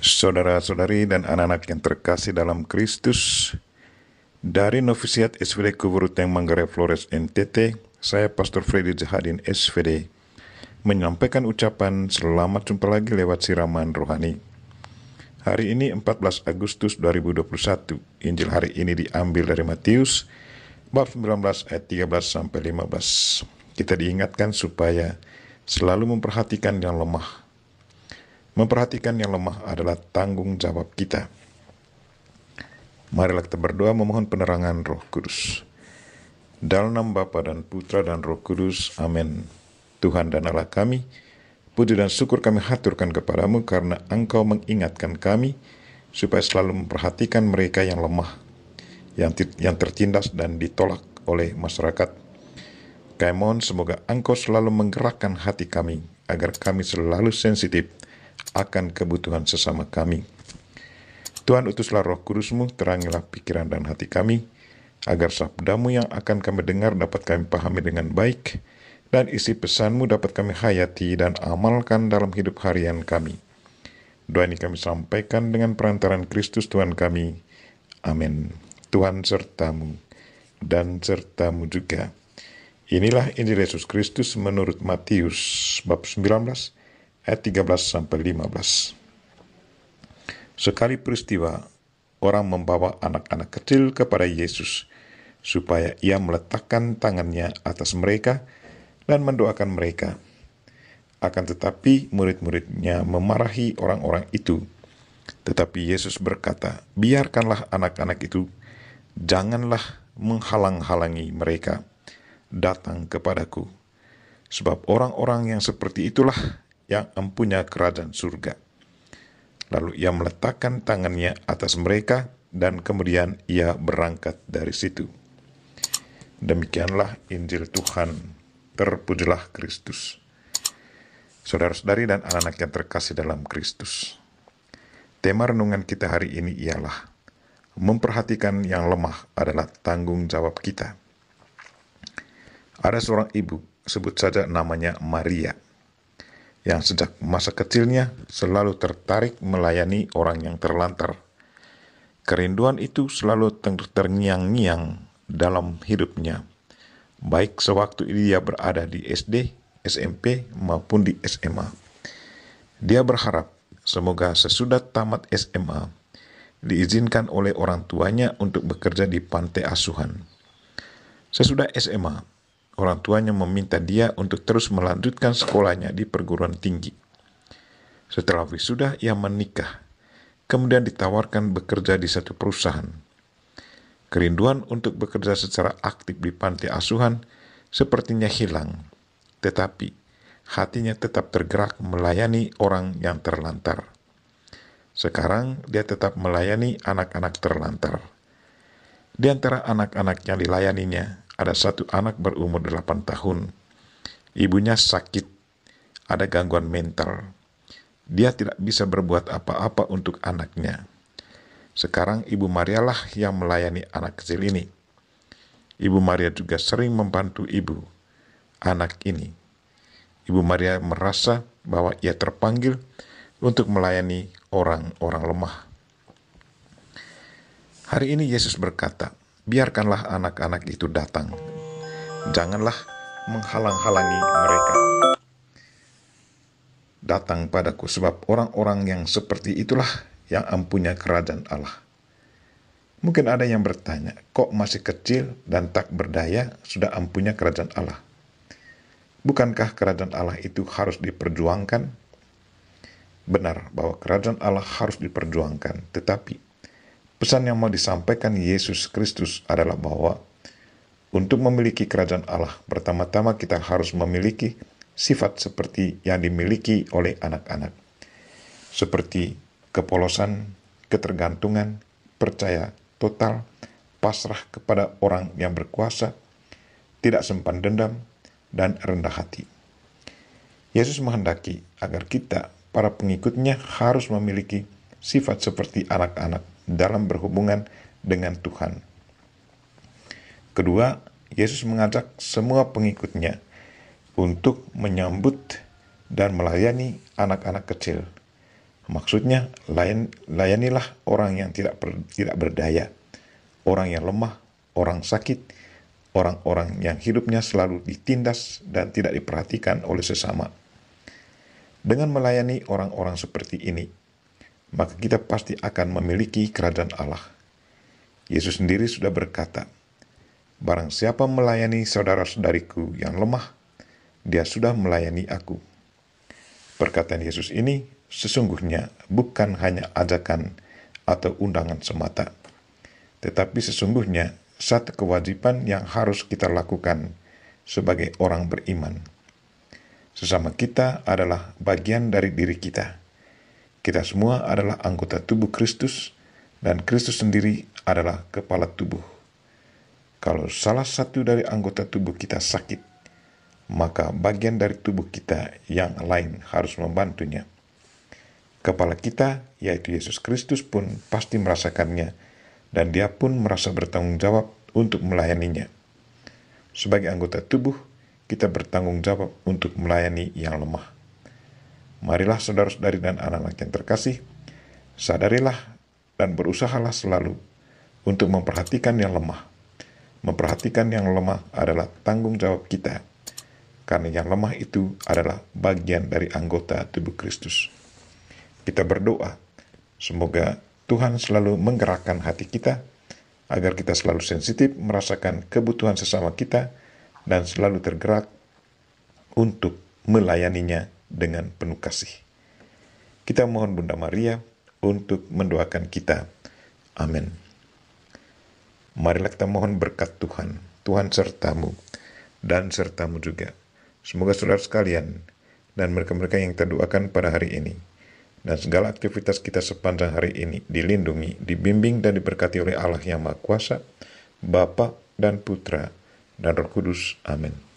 Saudara-saudari dan anak-anak yang terkasih dalam Kristus, dari Novisiat SVD Kuburuteng Manggarai Flores NTT, saya Pastor Freddy Jahadin SVD, menyampaikan ucapan selamat jumpa lagi lewat siraman rohani. Hari ini 14 Agustus 2021, Injil hari ini diambil dari Matius, bab 19 ayat 13 sampai 15. Kita diingatkan supaya selalu memperhatikan yang lemah. Memperhatikan yang lemah adalah tanggung jawab kita. Marilah kita berdoa memohon penerangan Roh Kudus. Dalam nama Bapa dan Putra dan Roh Kudus, amin. Tuhan dan Allah kami, puji dan syukur kami haturkan kepadamu karena Engkau mengingatkan kami supaya selalu memperhatikan mereka yang lemah, yang tertindas dan ditolak oleh masyarakat. Kami mohon semoga Engkau selalu menggerakkan hati kami agar kami selalu sensitif akan kebutuhan sesama kami. Tuhan, utuslah Roh Kudus-Mu, terangilah pikiran dan hati kami, agar sabda-Mu yang akan kami dengar dapat kami pahami dengan baik, dan isi pesan-Mu dapat kami hayati dan amalkan dalam hidup harian kami. Doa ini kami sampaikan dengan perantaran Kristus Tuhan kami. Amin. Tuhan serta-Mu dan serta-Mu juga. Inilah Injil Yesus Kristus menurut Matius bab 19 ayat 13 sampai 15. Sekali peristiwa, orang membawa anak-anak kecil kepada Yesus supaya ia meletakkan tangannya atas mereka dan mendoakan mereka. Akan tetapi murid-muridnya memarahi orang-orang itu. Tetapi Yesus berkata, "Biarkanlah anak-anak itu, janganlah menghalang-halangi mereka datang kepadaku, sebab orang-orang yang seperti itulah yang empunya kerajaan surga." Lalu ia meletakkan tangannya atas mereka dan kemudian ia berangkat dari situ. Demikianlah Injil Tuhan. Terpujilah Kristus. Saudara-saudari dan anak-anak yang terkasih dalam Kristus, tema renungan kita hari ini ialah memperhatikan yang lemah adalah tanggung jawab kita. Ada seorang ibu, sebut saja namanya Maria, yang sejak masa kecilnya selalu tertarik melayani orang yang terlantar. Kerinduan itu selalu terngiang-ngiang dalam hidupnya, baik sewaktu dia berada di SD, SMP, maupun di SMA. Dia berharap semoga sesudah tamat SMA, diizinkan oleh orang tuanya untuk bekerja di pantai asuhan. Sesudah SMA, orang tuanya meminta dia untuk terus melanjutkan sekolahnya di perguruan tinggi. Setelah wisuda, ia menikah, kemudian ditawarkan bekerja di satu perusahaan. Kerinduan untuk bekerja secara aktif di panti asuhan sepertinya hilang, tetapi hatinya tetap tergerak melayani orang yang terlantar. Sekarang dia tetap melayani anak-anak terlantar. Di antara anak-anak yang dilayaninya, ada satu anak berumur 8 tahun. Ibunya sakit, ada gangguan mental. Dia tidak bisa berbuat apa-apa untuk anaknya. Sekarang Ibu Maria lah yang melayani anak kecil ini. Ibu Maria juga sering membantu ibu anak ini. Ibu Maria merasa bahwa ia terpanggil untuk melayani orang-orang lemah. Hari ini Yesus berkata, "Biarkanlah anak-anak itu datang. Janganlah menghalang-halangi mereka datang padaku, sebab orang-orang yang seperti itulah yang empunya kerajaan Allah." Mungkin ada yang bertanya, kok masih kecil dan tak berdaya sudah empunya kerajaan Allah? Bukankah kerajaan Allah itu harus diperjuangkan? Benar bahwa kerajaan Allah harus diperjuangkan, tetapi pesan yang mau disampaikan Yesus Kristus adalah bahwa untuk memiliki kerajaan Allah, pertama-tama kita harus memiliki sifat seperti yang dimiliki oleh anak-anak. Seperti kepolosan, ketergantungan, percaya total, pasrah kepada orang yang berkuasa, tidak simpan dendam, dan rendah hati. Yesus menghendaki agar kita, para pengikutnya, harus memiliki sifat seperti anak-anak dalam berhubungan dengan Tuhan. Kedua, Yesus mengajak semua pengikutnya untuk menyambut dan melayani anak-anak kecil, Maksudnya, layanilah orang yang tidak berdaya, orang yang lemah, orang sakit, orang-orang yang hidupnya selalu ditindas dan tidak diperhatikan oleh sesama. Dengan melayani orang-orang seperti ini, maka kita pasti akan memiliki kerajaan Allah. Yesus sendiri sudah berkata, "Barang siapa melayani saudara-saudariku yang lemah, dia sudah melayani aku." Perkataan Yesus ini sesungguhnya bukan hanya ajakan atau undangan semata, tetapi sesungguhnya satu kewajiban yang harus kita lakukan sebagai orang beriman. Sesama kita adalah bagian dari diri kita. Kita semua adalah anggota tubuh Kristus, dan Kristus sendiri adalah kepala tubuh. Kalau salah satu dari anggota tubuh kita sakit, maka bagian dari tubuh kita yang lain harus membantunya. Kepala kita, yaitu Yesus Kristus pun pasti merasakannya, dan dia pun merasa bertanggung jawab untuk melayaninya. Sebagai anggota tubuh, kita bertanggung jawab untuk melayani yang lemah. Marilah saudara-saudari dan anak-anak yang terkasih, sadarilah dan berusahalah selalu untuk memperhatikan yang lemah. Memperhatikan yang lemah adalah tanggung jawab kita, karena yang lemah itu adalah bagian dari anggota tubuh Kristus. Kita berdoa, semoga Tuhan selalu menggerakkan hati kita, agar kita selalu sensitif merasakan kebutuhan sesama kita, dan selalu tergerak untuk melayaninya dengan penuh kasih. Kita mohon Bunda Maria untuk mendoakan kita. Amin. Marilah kita mohon berkat Tuhan. Tuhan sertamu, dan sertamu juga. Semoga saudara sekalian, dan mereka-mereka yang kita doakan pada hari ini, dan segala aktivitas kita sepanjang hari ini dilindungi, dibimbing, dan diberkati oleh Allah yang Maha Kuasa, Bapa dan Putra dan Roh Kudus. Amin.